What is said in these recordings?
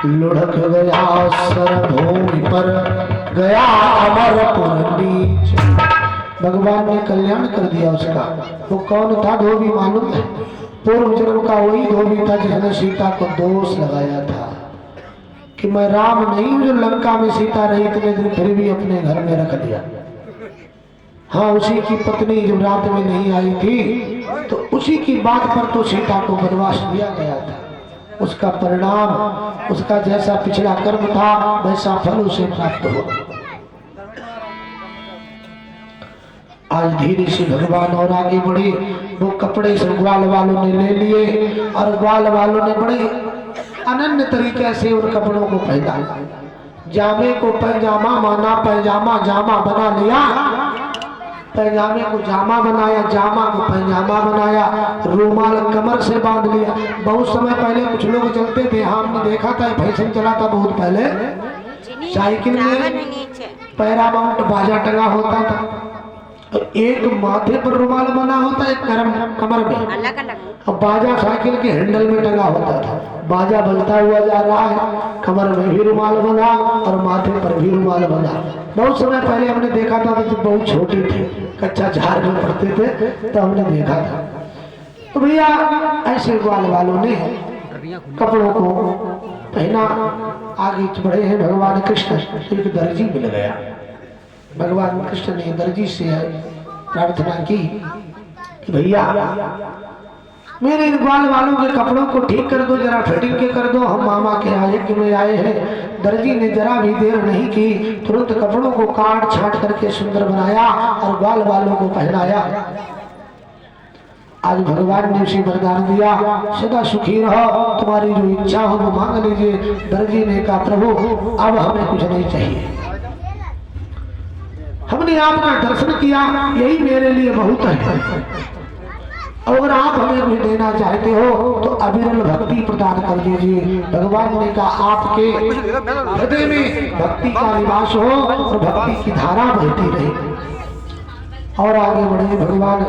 लुढ़क गया सरभूमि पर गया अमरपुर नीच। भगवान ने कल्याण कर दिया उसका। वो कौन था धोबी मालूम है? पूर्व जन्म का वही धोबी था जिसने सीता को दोष लगाया था कि मैं राम नहीं हूं जो लंका में सीता रही इतने दिन फिर भी अपने घर में रख दिया। हाँ, उसी की पत्नी जब रात में नहीं आई थी तो उसी की बात पर तो सीता को वनवास दिया गया था। उसका परिणाम, उसका जैसा पिछला कर्म था वैसा फल उसे प्राप्त हो। आज धीरे से भगवान और आगे बढ़े। वो कपड़े से ग्वाल वालों ने ले लिए और ग्वाल वालों ने बड़े अनन्य तरीके से उन कपड़ों को पहना। जामे को पैजामा माना, पैजामा जामा बना लिया, पैजामे को जामा बनाया, जामा को पैजामा बनाया, रूमाल कमर से बांध लिया। बहुत समय पहले कुछ लोग चलते थे, हमने देखा था, फैशन चला था बहुत पहले, साइकिल में पैरामाउंट बाजा टंगा होता था, एक माथे पर रुमाल बना होता, एक कमर में, और बाजा साइकिल के हैंडल में टंगा होता था। बाजा बजता हुआ जा रहा है, कमर में भी रुमाल बना और माथे पर भी रुमाल बना। बहुत समय पहले हमने देखा था जब बहुत छोटे थे, कच्चा झाड़ में पढ़ते थे तो हमने देखा था। तो भैया ऐसे ग्वाल वालों ने कपड़ों को पहना। आगे बढ़े हैं भगवान कृष्ण। एक दर्जी मिल गया। भगवान कृष्ण ने दर्जी से प्रार्थना की कि भैया मेरे इन ग्वाल वालों के कपड़ों को ठीक कर दो, जरा फिटिंग के कर दो, हम मामा के यज्ञ में आए हैं। दर्जी ने जरा भी देर नहीं की, तुरंत कपड़ों को काट छाट करके सुंदर बनाया और ग्वाल वालों को पहनाया। आज भगवान ने उसे वरदान दिया, सदा सुखी रहो, तुम्हारी जो इच्छा हो वो मांग लीजिए। दर्जी ने कहा प्रभु अब हमें कुछ नहीं चाहिए, हमने आपका दर्शन किया, यही मेरे लिए बहुत है। अगर आप हमें कुछ देना चाहते हो तो अविरल भक्ति प्रदान कर दीजिए। भगवान ने कहा आपके हृदय में भक्ति का निवास हो और भक्ति की धारा बहती रहे। और आगे बढ़े भगवान।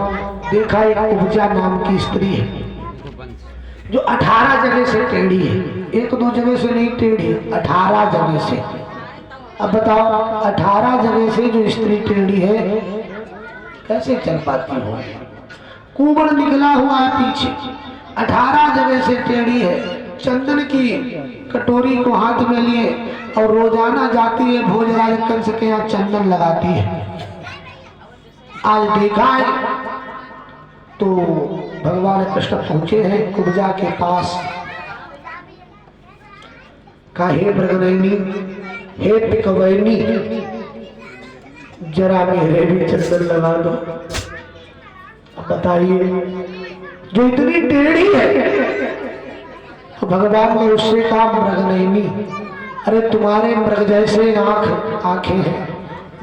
देखा एक उपजा नाम की स्त्री है जो 18 जगह से टेढ़ी है, एक दो जगह से नहीं टेढ़ी, 18 जगह से। अब बताओ 18 जगह से जो स्त्री टेढ़ी है कैसे चल पाती हो? कुबड़ निकला हुआ है पीछे, 18 जगह से टेढ़ी है, चंदन की कटोरी को हाथ में लिए और रोजाना जाती है भोजराज कंस के यहाँ चंदन लगाती है। आज देखा है तो भगवान कृष्ण पहुंचे हैं कुब्जा के पास। कहा हे मृगनयनी, हे पिकवैनी, जरा मेरे भी चंदन लगा दो। बताइए जो इतनी टेढ़ी है। तो भगवान ने उससे कहा मृगनयनी, अरे तुम्हारे मृग जैसे आंखें हैं,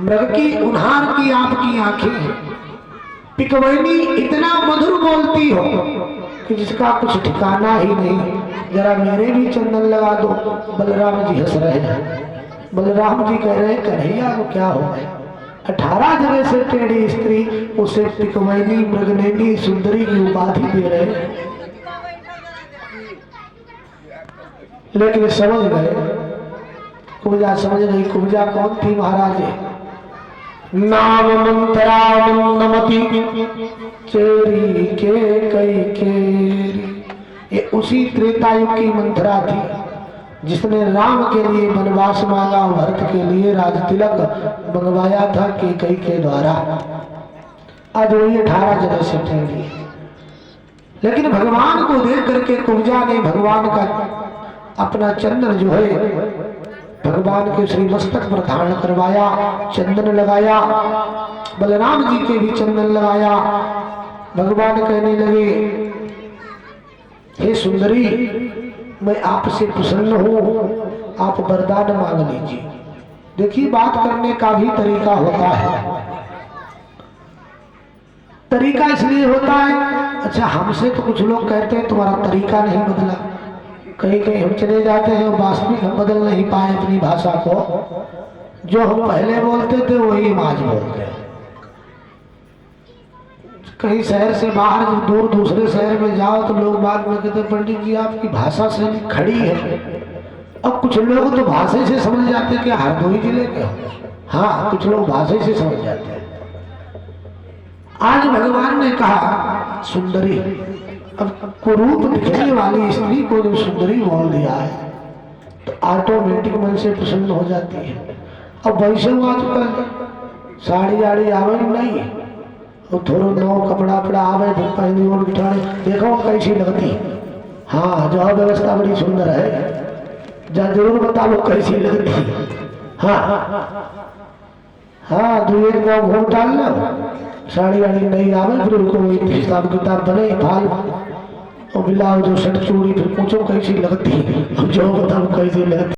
मृग की उन्हार की आपकी आंखें हैं। पिकवैनी इतना मधुर बोलती हो कि जिसका कुछ ठिकाना ही नहीं, जरा मेरे भी चंदन लगा दो। बलराम जी हंस रहे हैं। बलराम जी कह रहे हैं कन्हैया को क्या हो गया? 18 जगह से टेढ़ी स्त्री उसे पिकवैनी मृगनयनी सुंदरी की उपाधि दे रहे, लेकिन समझ गए, कुब्जा समझ गई। कुब्जा कौन थी महाराज? नाम मंत्रा नमति चेरी के कई केरी। ये उसी त्रेता युग की मंत्रा थी जिसने राम के लिए वनवास मांगा, भरत के लिए राज तिलक मंगवाया था कैकेयी के द्वारा। आज वही 18 जगह से टेढ़ी। लेकिन भगवान को देख करके कुब्जा ने भगवान का अपना चंदन जो है भगवान के श्री मस्तक पर धारण करवाया, चंदन लगाया, बलराम जी के भी चंदन लगाया। भगवान कहने लगे हे सुंदरी, मैं आपसे प्रसन्न हूँ, आप वरदान मांग लीजिए। देखिए बात करने का भी तरीका होता है। तरीका इसलिए होता है, अच्छा हमसे तो कुछ लोग कहते हैं तुम्हारा तरीका नहीं बदला, कहीं कहीं हम चले जाते हैं वास्तविक हम बदल नहीं पाए अपनी भाषा को। जो हम पहले बोलते थे वही हम आज बोलते हैं। कहीं शहर से बाहर दूर दूसरे शहर में जाओ तो लोग बाद में कहते पंडित जी आपकी भाषा से खड़ी है, अब कुछ लोग तो भाषा से समझ जाते हैं कि हरदोई जिले के हो। हाँ, कुछ लोग भाषा से समझ जाते हैं। आज भगवान ने कहा सुंदरी, अब कुरूप दिखने वाली स्त्री को जब सुंदरी बोल दिया है तो ऑटोमेटिक मन से प्रसन्न हो जाती है। अब वैसे आजकल साड़ी आड़ी आवे नहीं, वो थोड़ा नौ कपड़ा पड़ा आवे फिर पहनी और बिठाने, देखो कैसी लगती। हाँ, जो व्यवस्था बड़ी सुंदर है, जरूर बता लो कैसी लगती। हाँ हाँ, तो एक गाँव घूम डाल लो, साड़ी वाड़ी नहीं आवे फिर उनको हिसाब किताब बने फाल और मिलाओ जो शर्ट चूड़ी, फिर पूछो कैसी लगती, जो बताओ कैसी लगती।